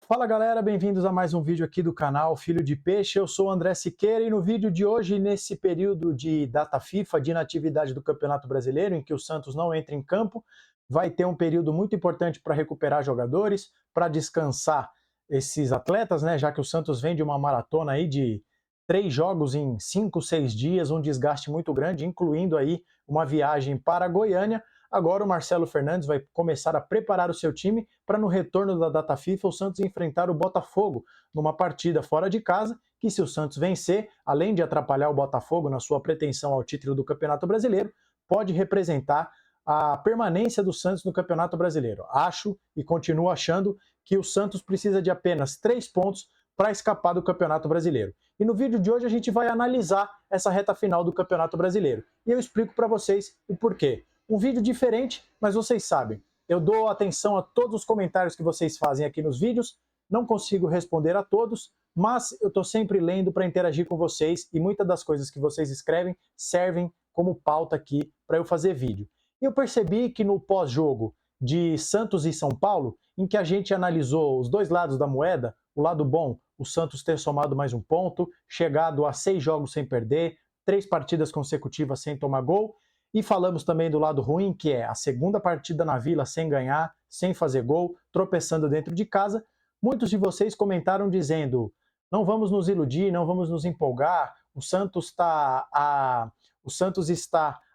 Fala galera, bem-vindos a mais um vídeo aqui do canal Filho de Peixe. Eu sou o André Siqueira e no vídeo de hoje, nesse período de data FIFA, de inatividade do Campeonato Brasileiro, em que o Santos não entra em campo, vai ter um período muito importante para recuperar jogadores, para descansar esses atletas, né? Já que o Santos vem de uma maratona aí de 3 jogos em 5, 6 dias, um desgaste muito grande, incluindo aí uma viagem para Goiânia. Agora o Marcelo Fernandes vai começar a preparar o seu time para no retorno da data FIFA o Santos enfrentar o Botafogo numa partida fora de casa, que se o Santos vencer, além de atrapalhar o Botafogo na sua pretensão ao título do Campeonato Brasileiro, pode representar a permanência do Santos no Campeonato Brasileiro. Acho e continuo achando que o Santos precisa de apenas 3 pontos para escapar do Campeonato Brasileiro. E no vídeo de hoje a gente vai analisar essa reta final do Campeonato Brasileiro. E eu explico para vocês o porquê. Um vídeo diferente, mas vocês sabem, eu dou atenção a todos os comentários que vocês fazem aqui nos vídeos, não consigo responder a todos, mas eu estou sempre lendo para interagir com vocês e muitas das coisas que vocês escrevem servem como pauta aqui para eu fazer vídeo. E eu percebi que no pós-jogo de Santos e São Paulo, em que a gente analisou os dois lados da moeda, o lado bom, o Santos ter somado mais um ponto, chegado a 6 jogos sem perder, 3 partidas consecutivas sem tomar gol, e falamos também do lado ruim, que é a segunda partida na Vila sem ganhar, sem fazer gol, tropeçando dentro de casa. Muitos de vocês comentaram dizendo: não vamos nos iludir, não vamos nos empolgar, o Santos está a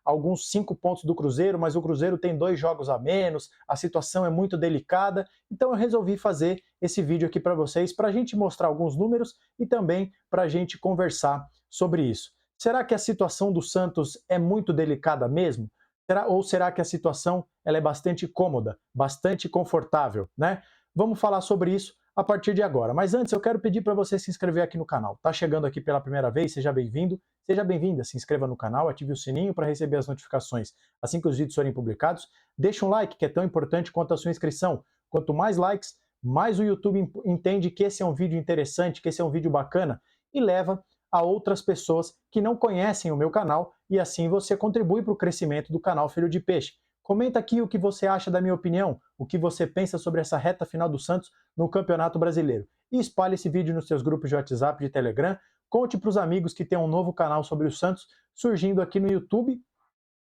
alguns 5 pontos do Cruzeiro, mas o Cruzeiro tem 2 jogos a menos, a situação é muito delicada. Então eu resolvi fazer esse vídeo aqui para vocês, para a gente mostrar alguns números e também para a gente conversar sobre isso. Será que a situação do Santos é muito delicada mesmo? Ou será que a situação ela é bastante cômoda, bastante confortável, né? Vamos falar sobre isso a partir de agora. Mas antes eu quero pedir para você se inscrever aqui no canal. Tá chegando aqui pela primeira vez? Seja bem-vindo, seja bem-vinda. Se inscreva no canal, ative o sininho para receber as notificações assim que os vídeos forem publicados. Deixa um like, que é tão importante quanto a sua inscrição. Quanto mais likes, mais o YouTube entende que esse é um vídeo interessante, que esse é um vídeo bacana e leva a outras pessoas que não conhecem o meu canal e assim você contribui para o crescimento do canal Filho de Peixe. Comenta aqui o que você acha da minha opinião, o que você pensa sobre essa reta final do Santos no Campeonato Brasileiro. E espalhe esse vídeo nos seus grupos de WhatsApp e de Telegram. Conte para os amigos que tem um novo canal sobre o Santos surgindo aqui no YouTube.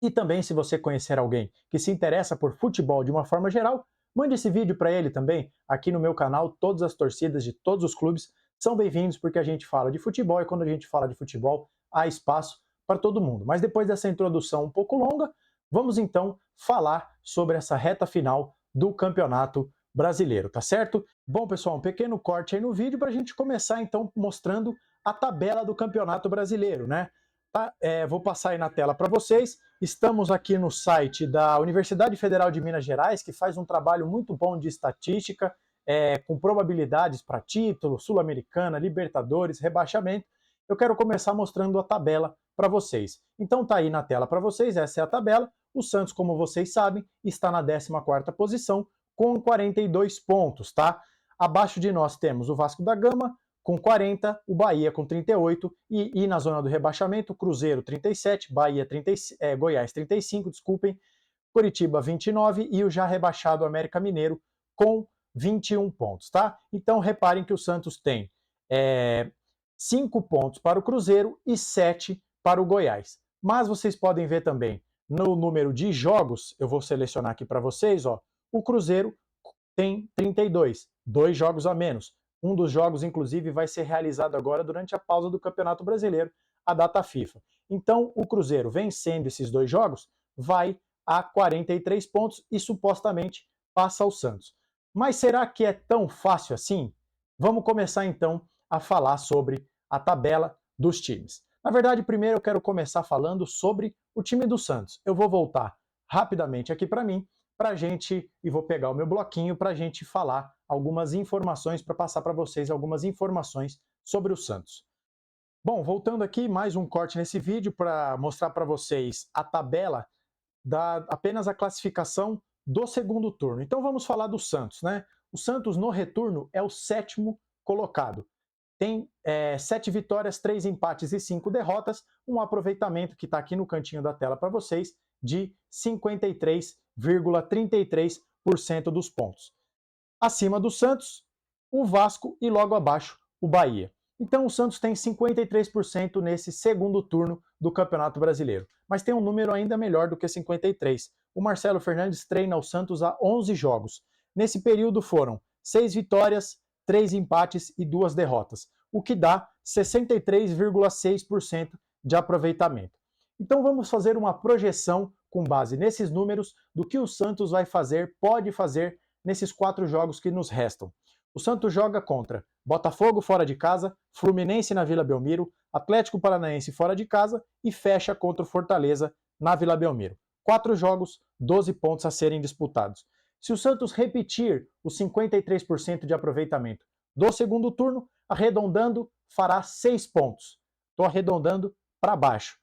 E também, se você conhecer alguém que se interessa por futebol de uma forma geral, mande esse vídeo para ele também. Aqui no meu canal, todas as torcidas de todos os clubes são bem-vindos porque a gente fala de futebol e quando a gente fala de futebol, há espaço para todo mundo. Mas depois dessa introdução um pouco longa, vamos então falar sobre essa reta final do Campeonato Brasileiro, tá certo? Bom, pessoal, um pequeno corte aí no vídeo para a gente começar então mostrando a tabela do Campeonato Brasileiro, né? Tá? Vou passar aí na tela para vocês. Estamos aqui no site da Universidade Federal de Minas Gerais, que faz um trabalho muito bom de estatística, com probabilidades para título, Sul-Americana, Libertadores, rebaixamento. Eu quero começar mostrando a tabela para vocês. Então tá aí na tela para vocês, essa é a tabela. O Santos, como vocês sabem, está na 14ª posição com 42 pontos, tá? Abaixo de nós temos o Vasco da Gama com 40, o Bahia com 38 e na zona do rebaixamento, o Cruzeiro 37, Bahia 30, Goiás 35, desculpem, Curitiba 29 e o já rebaixado América Mineiro com 21 pontos, tá? Então reparem que o Santos tem 5 pontos para o Cruzeiro e 7 para o Goiás. Mas vocês podem ver também no número de jogos, eu vou selecionar aqui para vocês, ó, o Cruzeiro tem 32, 2 jogos a menos. Um dos jogos, inclusive, vai ser realizado agora durante a pausa do Campeonato Brasileiro, a data FIFA. Então, o Cruzeiro, vencendo esses 2 jogos, vai a 43 pontos e supostamente passa ao Santos. Mas será que é tão fácil assim? Vamos começar então a falar sobre a tabela dos times. Na verdade, primeiro eu quero começar falando sobre o time do Santos. Eu vou voltar rapidamente aqui para mim, e vou pegar o meu bloquinho para a gente falar algumas informações, para passar para vocês algumas informações sobre o Santos. Bom, voltando aqui, mais um corte nesse vídeo para mostrar para vocês a tabela apenas a classificação do segundo turno. Então vamos falar do Santos, né? O Santos no retorno é o 7º colocado. Tem 7 vitórias, 3 empates e 5 derrotas, um aproveitamento que está aqui no cantinho da tela para vocês de 53,33% dos pontos. Acima do Santos, o Vasco e logo abaixo o Bahia. Então o Santos tem 53% nesse segundo turno do Campeonato Brasileiro. Mas tem um número ainda melhor do que 53. O Marcelo Fernandes treina o Santos há 11 jogos. Nesse período foram 6 vitórias, 3 empates e 2 derrotas, o que dá 63,6% de aproveitamento. Então vamos fazer uma projeção com base nesses números do que o Santos vai fazer, pode fazer nesses 4 jogos que nos restam. O Santos joga contra Botafogo fora de casa, Fluminense na Vila Belmiro, Atlético Paranaense fora de casa e fecha contra o Fortaleza na Vila Belmiro. 4 jogos, 12 pontos a serem disputados. Se o Santos repetir os 53% de aproveitamento do segundo turno, arredondando, fará 6 pontos. Estou arredondando para baixo.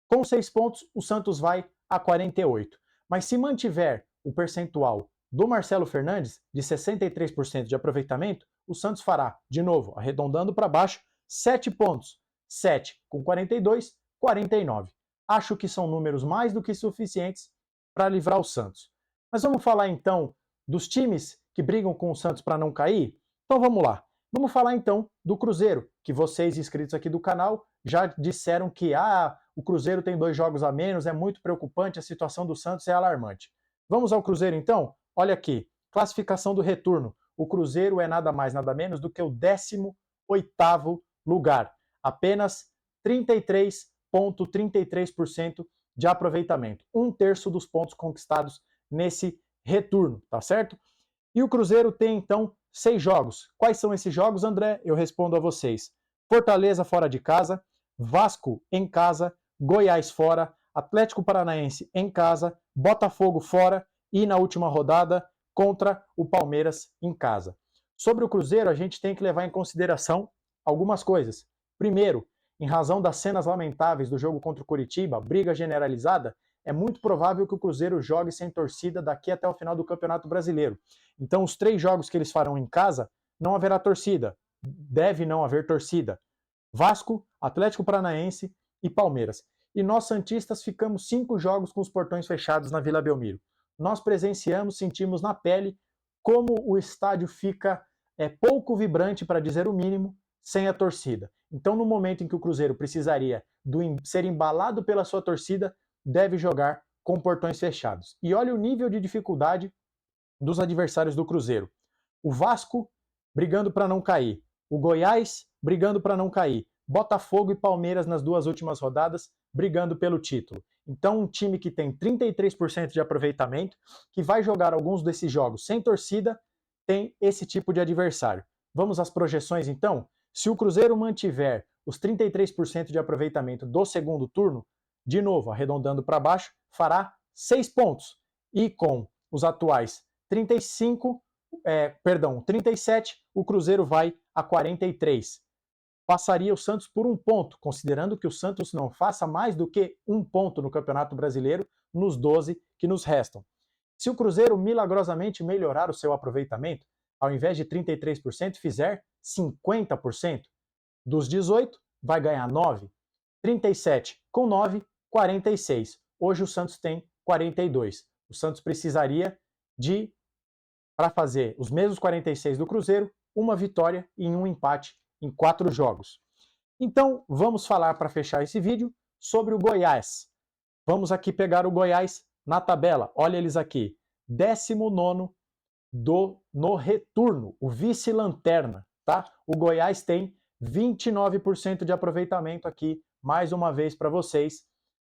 Com 6 pontos, o Santos vai a 48. Mas se mantiver o percentual do Marcelo Fernandes, de 63% de aproveitamento, o Santos fará, de novo, arredondando para baixo, 7 pontos. 7 com 42, 49. Acho que são números mais do que suficientes para livrar o Santos. Mas vamos falar então dos times que brigam com o Santos para não cair? Então vamos lá. Vamos falar então do Cruzeiro, que vocês inscritos aqui do canal já disseram que o Cruzeiro tem 2 jogos a menos, é muito preocupante, a situação do Santos é alarmante. Vamos ao Cruzeiro então? Olha aqui, classificação do retorno. O Cruzeiro é nada mais, nada menos do que o 18º lugar. Apenas 33,33% de aproveitamento. 1/3 dos pontos conquistados nesse retorno, tá certo? E o Cruzeiro tem, então, 6 jogos. Quais são esses jogos, André? Eu respondo a vocês. Fortaleza fora de casa, Vasco em casa, Goiás fora, Atlético Paranaense em casa, Botafogo fora e na última rodada contra o Palmeiras em casa. Sobre o Cruzeiro, a gente tem que levar em consideração algumas coisas. Primeiro, em razão das cenas lamentáveis do jogo contra o Coritiba, briga generalizada, é muito provável que o Cruzeiro jogue sem torcida daqui até o final do Campeonato Brasileiro. Então, os 3 jogos que eles farão em casa, não haverá torcida. Deve não haver torcida. Vasco, Atlético Paranaense e Palmeiras. E nós, santistas, ficamos 5 jogos com os portões fechados na Vila Belmiro. Nós presenciamos, sentimos na pele como o estádio fica pouco vibrante, para dizer o mínimo, sem a torcida. Então, no momento em que o Cruzeiro precisaria ser embalado pela sua torcida, deve jogar com portões fechados. E olha o nível de dificuldade dos adversários do Cruzeiro. O Vasco brigando para não cair, o Goiás brigando para não cair, Botafogo e Palmeiras nas 2 últimas rodadas brigando pelo título. Então, um time que tem 33% de aproveitamento, que vai jogar alguns desses jogos sem torcida, tem esse tipo de adversário. Vamos às projeções então? Se o Cruzeiro mantiver os 33% de aproveitamento do segundo turno, de novo, arredondando para baixo, fará 6 pontos. E com os atuais 37, o Cruzeiro vai a 43. Passaria o Santos por 1 ponto, considerando que o Santos não faça mais do que 1 ponto no Campeonato Brasileiro nos 12 que nos restam. Se o Cruzeiro milagrosamente melhorar o seu aproveitamento, ao invés de 33%, fizer 50%, dos 18, vai ganhar 9. 37 com 9, 46. Hoje o Santos tem 42. O Santos precisaria para fazer os mesmos 46 do Cruzeiro, 1 vitória e 1 empate em 4 jogos. Então, vamos falar, para fechar esse vídeo, sobre o Goiás. Vamos aqui pegar o Goiás na tabela. Olha eles aqui. 19º no retorno, o vice-lanterna, tá? O Goiás tem 29% de aproveitamento aqui, mais uma vez para vocês,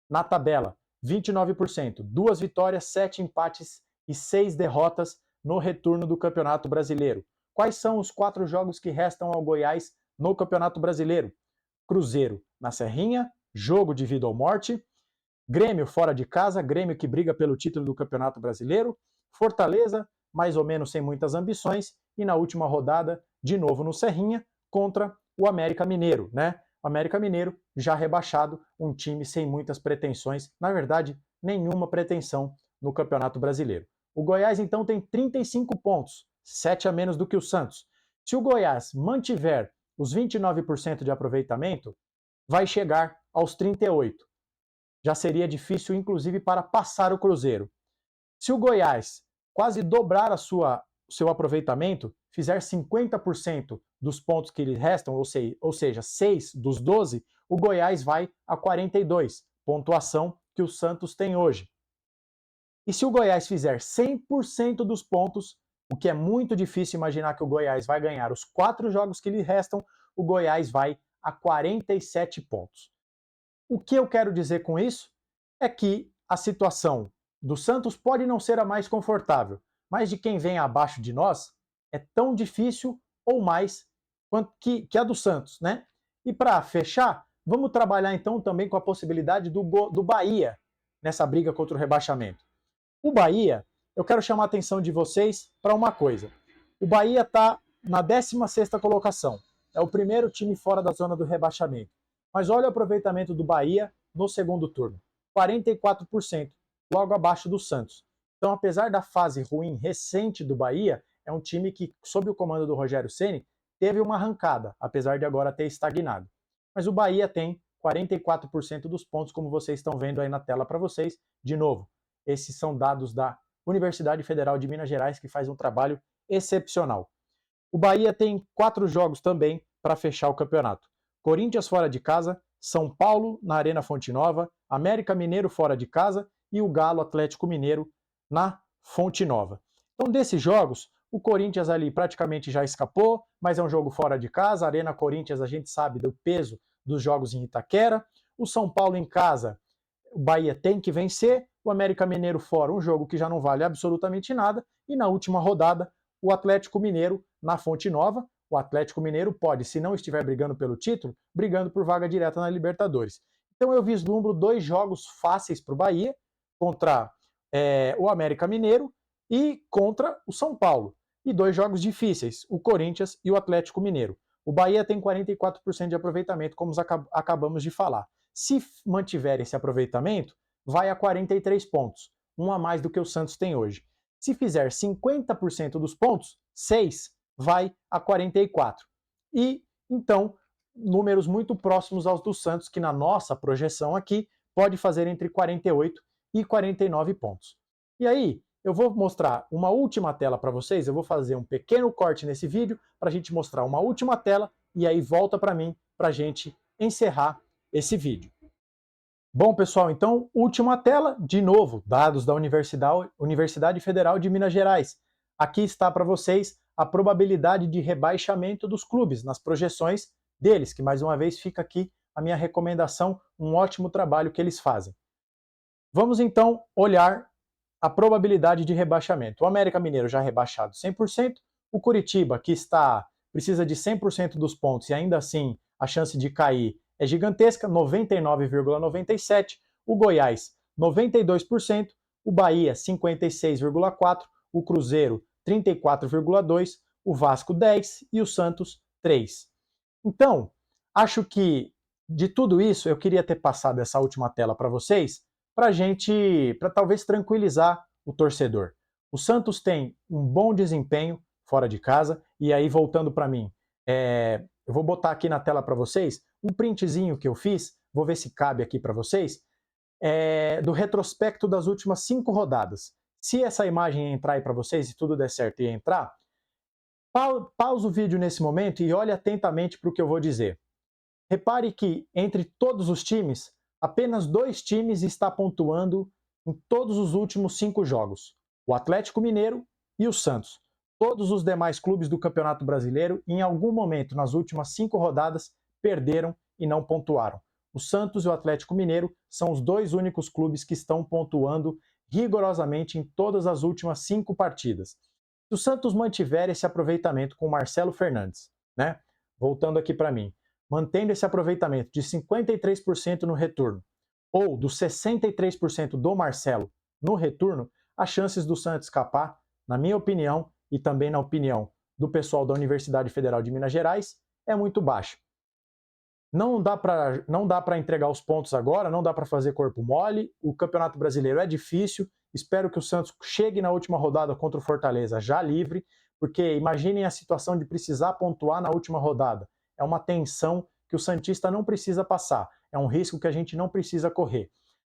na tabela. 29%. 2 vitórias, 7 empates e 6 derrotas no retorno do Campeonato Brasileiro. Quais são os 4 jogos que restam ao Goiás no Campeonato Brasileiro? Cruzeiro na Serrinha, jogo de vida ou morte. Grêmio fora de casa, Grêmio que briga pelo título do Campeonato Brasileiro. Fortaleza, mais ou menos sem muitas ambições. E na última rodada, de novo no Serrinha, contra o América Mineiro, né? O América Mineiro já rebaixado, um time sem muitas pretensões, na verdade, nenhuma pretensão no Campeonato Brasileiro. O Goiás, então, tem 35 pontos, 7 a menos do que o Santos. Se o Goiás mantiver os 29% de aproveitamento, vai chegar aos 38. Já seria difícil, inclusive, para passar o Cruzeiro. Se o Goiás quase dobrar seu aproveitamento, fizer 50% dos pontos que lhe restam, ou seja, 6 dos 12, o Goiás vai a 42, pontuação que o Santos tem hoje. E se o Goiás fizer 100% dos pontos, o que é muito difícil imaginar que o Goiás vai ganhar os 4 jogos que lhe restam, o Goiás vai a 47 pontos. O que eu quero dizer com isso é que a situação do Santos pode não ser a mais confortável, mas de quem vem abaixo de nós é tão difícil ou mais que a do Santos, né? E para fechar, vamos trabalhar então também com a possibilidade do Bahia nessa briga contra o rebaixamento. O Bahia, eu quero chamar a atenção de vocês para uma coisa. O Bahia está na 16ª colocação. É o primeiro time fora da zona do rebaixamento. Mas olha o aproveitamento do Bahia no segundo turno. 44%, logo abaixo do Santos. Então, apesar da fase ruim recente do Bahia, é um time que, sob o comando do Rogério Ceni, teve uma arrancada, apesar de agora ter estagnado. Mas o Bahia tem 44% dos pontos, como vocês estão vendo aí na tela para vocês. De novo, esses são dados da Universidade Federal de Minas Gerais, que faz um trabalho excepcional. O Bahia tem 4 jogos também para fechar o campeonato. Corinthians fora de casa, São Paulo na Arena Fonte Nova, América Mineiro fora de casa e o Galo Atlético Mineiro na Fonte Nova. Então, desses jogos, o Corinthians ali praticamente já escapou, mas é um jogo fora de casa. A Arena Corinthians, a gente sabe do peso dos jogos em Itaquera. O São Paulo em casa, o Bahia tem que vencer. O América Mineiro fora, um jogo que já não vale absolutamente nada. E na última rodada, o Atlético Mineiro na Fonte Nova. O Atlético Mineiro pode, se não estiver brigando pelo título, brigando por vaga direta na Libertadores. Então eu vislumbro 2 jogos fáceis para o Bahia, contra o América Mineiro e contra o São Paulo. E 2 jogos difíceis, o Corinthians e o Atlético Mineiro. O Bahia tem 44% de aproveitamento, como acabamos de falar. Se mantiver esse aproveitamento, vai a 43 pontos, um a mais do que o Santos tem hoje. Se fizer 50% dos pontos, 6 vai a 44. E, então, números muito próximos aos do Santos, que na nossa projeção aqui pode fazer entre 48 e 49 pontos. E aí, eu vou mostrar uma última tela para vocês, eu vou fazer um pequeno corte nesse vídeo para a gente mostrar uma última tela e aí volta para mim para a gente encerrar esse vídeo. Bom, pessoal, então, última tela, de novo, dados da Universidade Federal de Minas Gerais. Aqui está para vocês a probabilidade de rebaixamento dos clubes nas projeções deles, que mais uma vez fica aqui a minha recomendação, um ótimo trabalho que eles fazem. Vamos então olhar a probabilidade de rebaixamento. O América Mineiro já rebaixado 100%, o Curitiba, que precisa de 100% dos pontos e ainda assim a chance de cair é gigantesca, 99,97%, o Goiás 92%, o Bahia 56,4%, o Cruzeiro 34,2%, o Vasco 10% e o Santos 3%. Então, acho que de tudo isso eu queria ter passado essa última tela para vocês, para talvez tranquilizar o torcedor. O Santos tem um bom desempenho fora de casa, e aí voltando para mim, eu vou botar aqui na tela para vocês um printzinho que eu fiz, vou ver se cabe aqui para vocês, do retrospecto das últimas 5 rodadas. Se essa imagem entrar aí para vocês, e tudo der certo e entrar, pausa o vídeo nesse momento e olhe atentamente para o que eu vou dizer. Repare que entre todos os times, apenas 2 times está pontuando em todos os últimos 5 jogos. O Atlético Mineiro e o Santos. Todos os demais clubes do Campeonato Brasileiro, em algum momento nas últimas 5 rodadas, perderam e não pontuaram. O Santos e o Atlético Mineiro são os 2 únicos clubes que estão pontuando rigorosamente em todas as últimas 5 partidas. Se o Santos mantiver esse aproveitamento com o Marcelo Fernandes, né? Voltando aqui para mim, mantendo esse aproveitamento de 53% no retorno, ou dos 63% do Marcelo no retorno, as chances do Santos escapar, na minha opinião, e também na opinião do pessoal da Universidade Federal de Minas Gerais, é muito baixa. Não dá para entregar os pontos agora, não dá para fazer corpo mole, o Campeonato Brasileiro é difícil, espero que o Santos chegue na última rodada contra o Fortaleza já livre, porque imaginem a situação de precisar pontuar na última rodada. É uma tensão que o santista não precisa passar, é um risco que a gente não precisa correr.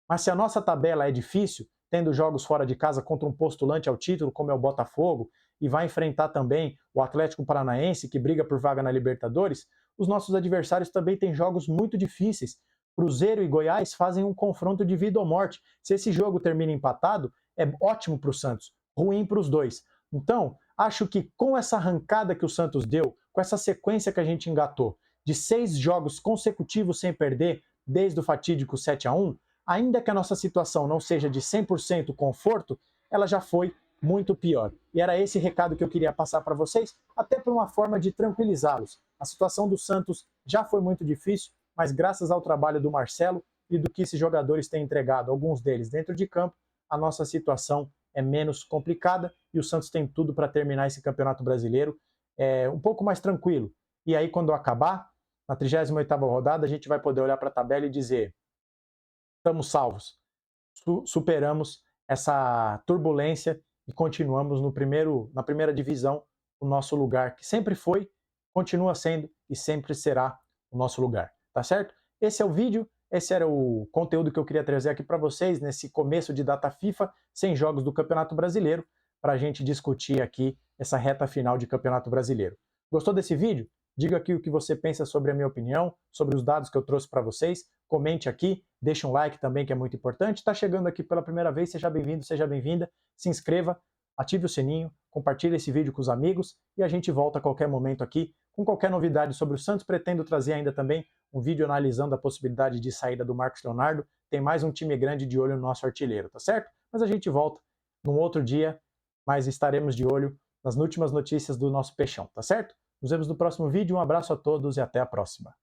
Mas se a nossa tabela é difícil, tendo jogos fora de casa contra um postulante ao título, como é o Botafogo, e vai enfrentar também o Atlético Paranaense, que briga por vaga na Libertadores, os nossos adversários também têm jogos muito difíceis. Cruzeiro e Goiás fazem um confronto de vida ou morte. Se esse jogo termina empatado, é ótimo para o Santos, ruim para os dois. Então, acho que com essa arrancada que o Santos deu, com essa sequência que a gente engatou, de 6 jogos consecutivos sem perder, desde o fatídico 7-1, ainda que a nossa situação não seja de 100% conforto, ela já foi muito pior. E era esse recado que eu queria passar para vocês, até por uma forma de tranquilizá-los. A situação do Santos já foi muito difícil, mas graças ao trabalho do Marcelo e do que esses jogadores têm entregado, alguns deles dentro de campo, a nossa situação é menos complicada e o Santos tem tudo para terminar esse Campeonato Brasileiro um pouco mais tranquilo. E aí, quando acabar, na 38ª rodada, a gente vai poder olhar para a tabela e dizer: estamos salvos, superamos essa turbulência e continuamos na primeira divisão, o nosso lugar, que sempre foi, continua sendo e sempre será o nosso lugar, tá certo? Esse é o vídeo, esse era o conteúdo que eu queria trazer aqui para vocês nesse começo de data FIFA, sem jogos do Campeonato Brasileiro, para a gente discutir aqui essa reta final de Campeonato Brasileiro. Gostou desse vídeo? Diga aqui o que você pensa sobre a minha opinião, sobre os dados que eu trouxe para vocês. Comente aqui, deixa um like também, que é muito importante. Está chegando aqui pela primeira vez, seja bem-vindo, seja bem-vinda. Se inscreva, ative o sininho, compartilhe esse vídeo com os amigos e a gente volta a qualquer momento aqui com qualquer novidade sobre o Santos. Pretendo trazer ainda também um vídeo analisando a possibilidade de saída do Marcos Leonardo. Tem mais um time grande de olho no nosso artilheiro, tá certo? Mas a gente volta num outro dia, mas estaremos de olho nas últimas notícias do nosso Peixão, tá certo? Nos vemos no próximo vídeo, um abraço a todos e até a próxima.